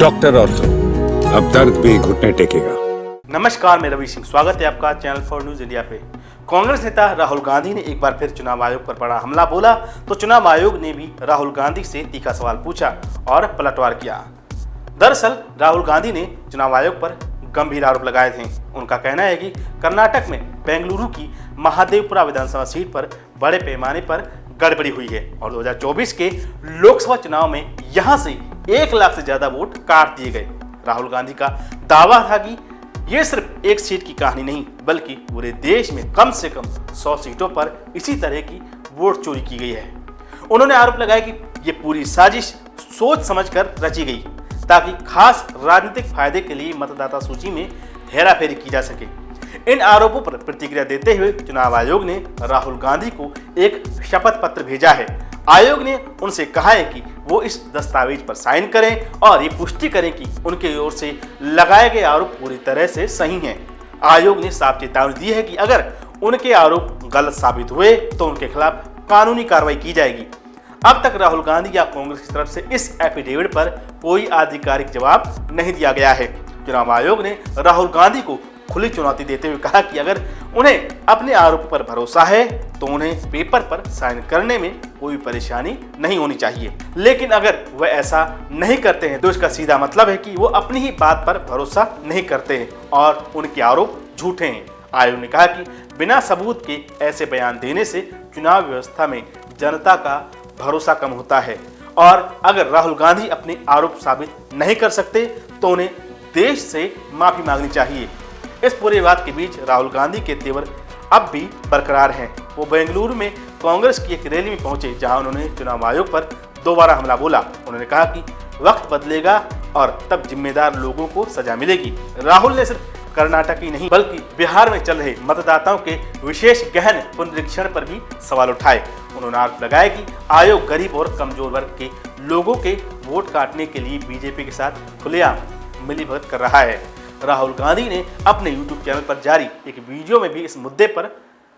Doctor ortho, अब दर्द भी घुटने टेकेगा। नमस्कार, मैं रवि सिंह, स्वागत है आपका चैनल 4 न्यूज इंडिया पे। कांग्रेस नेता राहुल गांधी ने एक बार फिर चुनाव आयोग पर बड़ा हमला बोला तो चुनाव आयोग ने भी राहुल गांधी से तीखा सवाल पूछा और पलटवार किया। दरअसल राहुल गांधी ने चुनाव आयोग पर गंभीर आरोप लगाए थे। उनका कहना है कि कर्नाटक में बेंगलुरु की महादेवपुरा विधानसभा सीट पर बड़े पैमाने पर गड़बड़ी हुई है और 2024 के लोकसभा चुनाव में यहां से 1 लाख से ज्यादा वोट काट दिए गए। राहुल गांधी का दावा था कि ये सिर्फ एक सीट की कहानी नहीं बल्कि पूरे देश में कम से कम 100 सीटों पर इसी तरह की वोट चोरी की गई है। उन्होंने आरोप लगाया कि ये पूरी साजिश सोच समझकर रची गई ताकि खास राजनीतिक फायदे के लिए मतदाता सूची में हेराफेरी की जा सके। इन आरोपों पर प्रतिक्रिया देते हुए चुनाव आयोग ने राहुल गांधी को एक शपथ पत्र भेजा है। आयोग ने उनसे कहा है कि वो इस दस्तावेज पर साइन करें और ये पुष्टि करें कि उनकी ओर से लगाए गए आरोप पूरी तरह से सही हैं। आयोग ने साफ चेतावनी दी है कि अगर उनके आरोप गलत साबित हुए तो उनके खिलाफ कानूनी कार्रवाई की जाएगी। अब तक राहुल गांधी या कांग्रेस की तरफ से इस एफिडेविट पर कोई आधिकारिक जवाब नहीं दिया गया है। चुनाव आयोग ने राहुल गांधी को खुली चुनौती देते हुए कहा कि अगर उन्हें अपने आरोप पर भरोसा है तो उन्हें पेपर पर साइन करने में कोई परेशानी नहीं होनी चाहिए, लेकिन अगर वह ऐसा नहीं करते हैं तो इसका सीधा मतलब है कि वो अपनी ही बात पर भरोसा नहीं करते हैं और उनके आरोप झूठे हैं। आयोग ने कहा कि बिना सबूत के ऐसे बयान देने से चुनाव व्यवस्था में जनता का भरोसा कम होता है और अगर राहुल गांधी अपने आरोप साबित नहीं कर सकते तो उन्हें देश से माफी मांगनी चाहिए। इस पूरे विवाद के बीच राहुल गांधी के तेवर अब भी बरकरार हैं। वो बेंगलुरु में कांग्रेस की एक रैली में पहुंचे जहां उन्होंने चुनाव आयोग पर दोबारा हमला बोला। उन्होंने कहा कि वक्त बदलेगा और तब जिम्मेदार लोगों को सजा मिलेगी। राहुल ने सिर्फ कर्नाटक ही नहीं बल्कि बिहार में चल रहे मतदाताओं के विशेष गहन पुनरीक्षण पर भी सवाल उठाए। उन्होंने आरोप लगाया कि आयोग गरीब और कमजोर वर्ग के लोगों के वोट काटने के लिए बीजेपी के साथ खुलेआम मिलीभगत कर रहा है। राहुल गांधी ने अपने YouTube चैनल पर जारी एक वीडियो में भी इस मुद्दे पर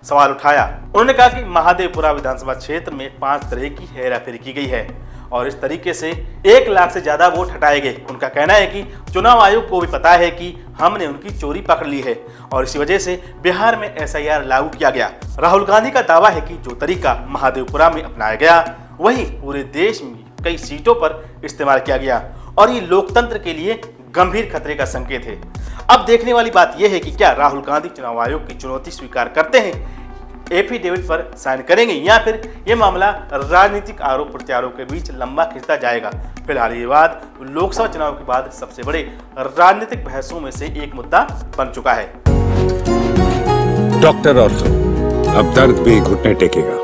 सवाल उठाया। उन्होंने कहा कि महादेवपुरा विधानसभा क्षेत्र में 5 तरह की हेराफेरी की गई है और इस तरीके से 1 लाख से ज्यादा वोट हटाए गए। उनका कहना है कि चुनाव आयोग को भी पता है कि हमने उनकी चोरी पकड़ ली है और इसी वजह से बिहार में SIR लागू किया गया। राहुल गांधी का दावा है कि जो तरीका महादेवपुरा में अपनाया गया वही पूरे देश में कई सीटों पर इस्तेमाल किया गया और ये लोकतंत्र के लिए गंभीर खतरे का संकेत है। अब देखने वाली बात यह है कि क्या राहुल गांधी चुनाव आयोग की चुनौती स्वीकार करते हैं, एफिडेविट पर साइन करेंगे या फिर यह मामला राजनीतिक आरोप प्रत्यारोप के बीच लंबा खिंचता जाएगा। फिलहाल ये विवाद लोकसभा चुनाव के बाद सबसे बड़े राजनीतिक बहसों में से एक मुद्दा बन चुका है। डॉक्टर ऑर्थो, अब दर्द भी घुटने टेकेगा।